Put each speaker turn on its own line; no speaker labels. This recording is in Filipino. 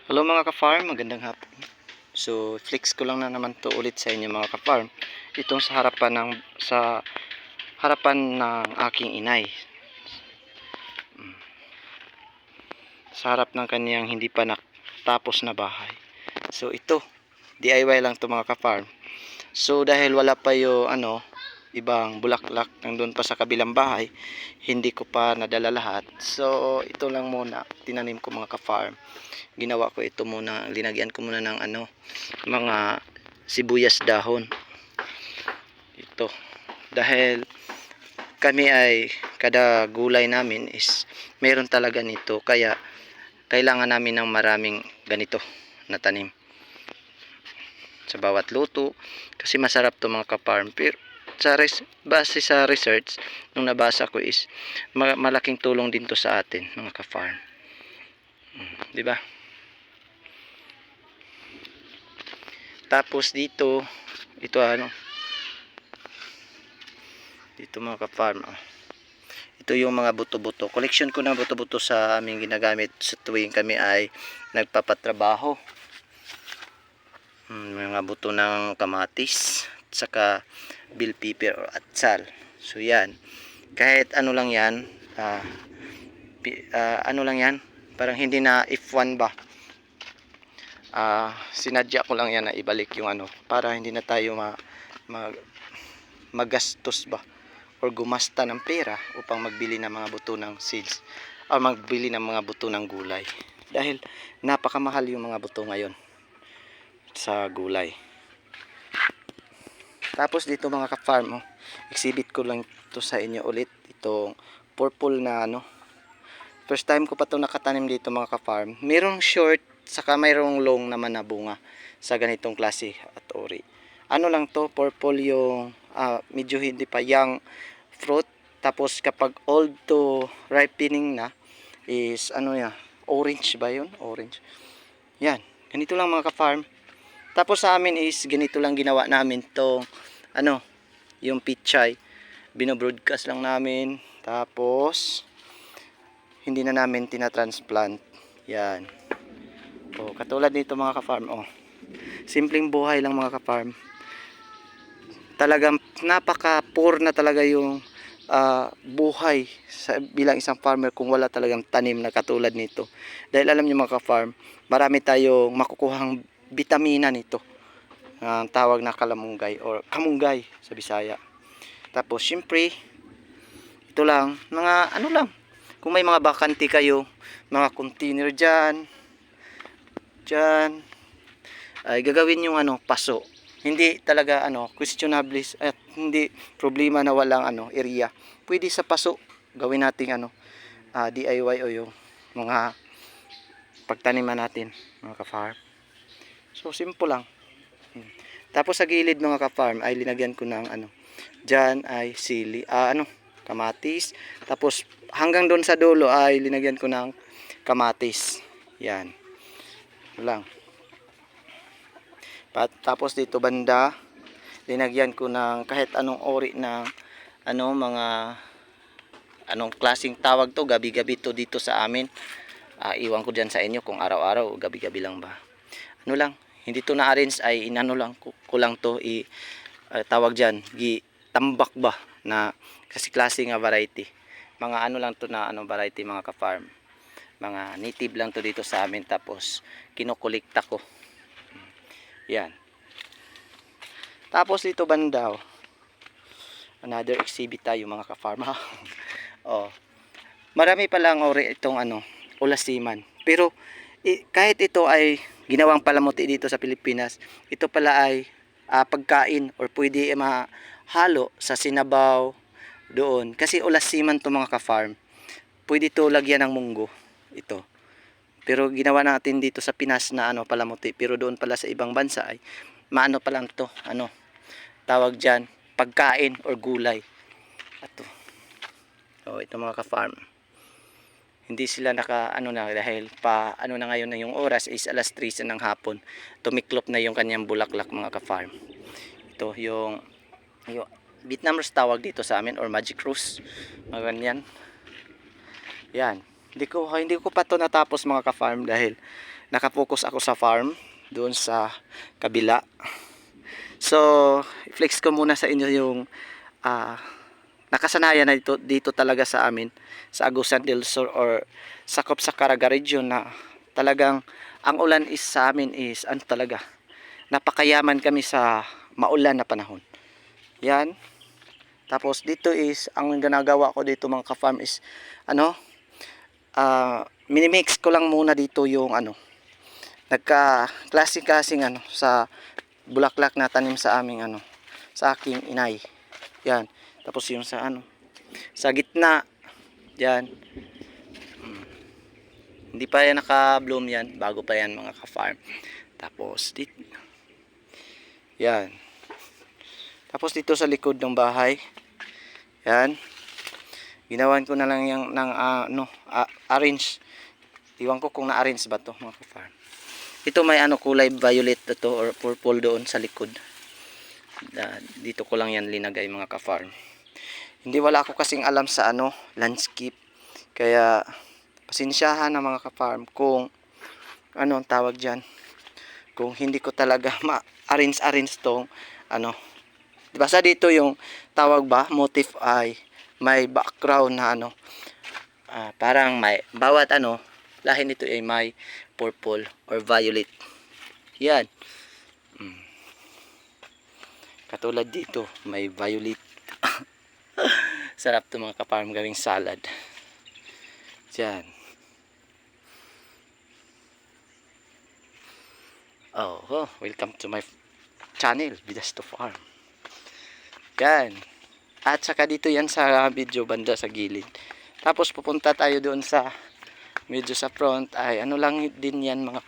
Hello mga ka-farm, magandang hapon. So, flex ko lang na naman to ulit sa inyo mga ka-farm. Itong sa harapan ng aking inay. Sa harap ng kaniyang hindi pa natapos na bahay. So, ito DIY lang to mga ka-farm. So, dahil wala pa yung ibang bulaklak nandun pa sa kabilang bahay, hindi ko pa nadala lahat. So, ito lang muna tinanim ko mga ka-farm. Ginawa ko ito muna, linagyan ko muna ng mga sibuyas dahon. Ito dahil kami ay kada gulay namin is meron talaga nito, kaya kailangan namin ng maraming ganito na tanim sa bawat luto, kasi masarap to mga ka-farm. Pero base sa research nung nabasa ko is malaking tulong din to sa atin mga ka-farm, di ba? Tapos dito, ito dito mga ka-farm, ito yung mga buto-buto. Collection ko ng buto-buto sa aming ginagamit sa tuwing kami ay nagpapatrabaho. Mga buto ng kamatis, saka bell pepper or atsal. So yan, kahit ano lang yan, ano lang yan, parang hindi na F1 ba, sinadya ko lang yan na ibalik yung para hindi na tayo magastos ba or gumasta ng pera upang magbili ng mga buto ng seeds o magbili ng mga buto ng gulay, dahil napakamahal yung mga buto ngayon sa gulay. Tapos dito mga ka-farm, exhibit ko lang to sa inyo ulit, itong purple na first time ko pa to nakatanim dito mga ka-farm. Merong short saka mayroong long naman na bunga sa ganitong klase at ori. Lang to, purple yung medyo hindi pa young fruit. Tapos kapag old to ripening na is orange ba yun? Orange. Yan, ganito lang mga ka-farm. Tapos sa amin is ganito lang ginawa namin to, yung pichay. Binobroadcast lang namin. Tapos hindi na namin tinatransplant. Yan. Katulad nito mga ka-farm, simpleng buhay lang mga ka-farm. Talagang napaka-poor na talaga yung buhay bilang isang farmer kung wala talagang tanim na katulad nito. Dahil alam niyo mga ka-farm, marami tayong makukuhang bitamina nito. Tawag na kalamunggay or kamunggay sa Bisaya. Tapos syempre, ito lang, mga lang, kung may mga bakante kayo, mga container dyan ay gagawin yung paso. Hindi talaga questionable at hindi problema na walang area. Pwede sa paso gawin nating DIY o yung mga pagtaniman natin mga ka-farm. So simple lang. Tapos sa gilid mga ka-farm ay linagyan ko ng diyan ay sili, kamatis. Tapos hanggang doon sa dulo ay linagyan ko ng kamatis. Yan lang. Tapos dito banda linagyan ko ng kahit anong ori ng mga anong klaseng tawag to, gabi-gabi to dito sa amin. Iwan ko dyan sa inyo kung araw-araw gabi-gabi lang ba. Lang, hindi to na-arrange, ay lang ko lang to tawag dyan, tambak ba na kasi klase nga variety. Mga lang to na variety mga ka-farm. Mga native lang to dito sa amin, tapos kinukulikta ko. Yan. Tapos dito banda, another exhibit tayo mga ka-farm. Marami palang ori itong ulasiman. Pero kahit ito ay ginawang palamuti dito sa Pilipinas, ito pala ay pagkain or pwede mahalo sa sinabaw doon. Kasi ulasiman to mga ka-farm. Pwede to lagyan ng munggo ito. Pero ginawa natin dito sa Pinas na palamuti, pero doon pala sa ibang bansa ay pa lang to, tawag diyan, pagkain or gulay. Ito mga ka-farm. Hindi sila naka na, dahil na ngayon na yung oras is alas 3 ng hapon. Tumiklop na yung kanyang bulaklak mga ka-farm. Ito yung Vietnamese tawag dito sa amin, or magic rose. Mga ganyan. Yan. Hindi ko pa to natapos mga ka-farm dahil nakapokus ako sa farm doon sa kabila. So flex ko muna sa inyo yung nakasanayan na dito talaga sa amin sa Agusan del Sur or sakop sa Caraga region, na talagang ang ulan is sa amin is ano talaga, napakayaman kami sa maulan na panahon. Yan. Tapos dito is ang ginagawa ko dito mga ka-farm is minimix ko lang muna dito yung nagka-klase-klaseng sa bulaklak na tanim sa aming sa aking inay. Yan. Tapos yung sa sa gitna yan. Hindi pa yan naka-bloom yan, bago pa yan mga ka-farm. Tapos dito. Yan. Tapos dito sa likod ng bahay. Yan. Ginawan ko na lang yung ng orange. Iwan ko kung na-arrange ba to mga ka-farm. Ito may kulay violet ito or purple doon sa likod. Dito ko lang yan linagay mga ka-farm. Hindi, wala ako kasing alam sa landscape. Kaya pasensyahan na mga ka-farm kung ang tawag diyan. Kung hindi ko talaga ma-arrange tong diba sa dito yung tawag ba motif ay may background na parang may bawat lahi nito ay may purple or violet. Yan. Katulad dito, may violet. Sarap to mga ka-farm gawing salad. Yan. Welcome to my channel, Bidas to Farm. Yan. At saka dito yan sa video banda sa gilid. Tapos pupunta tayo doon sa medyo sa front ay lang din yan mga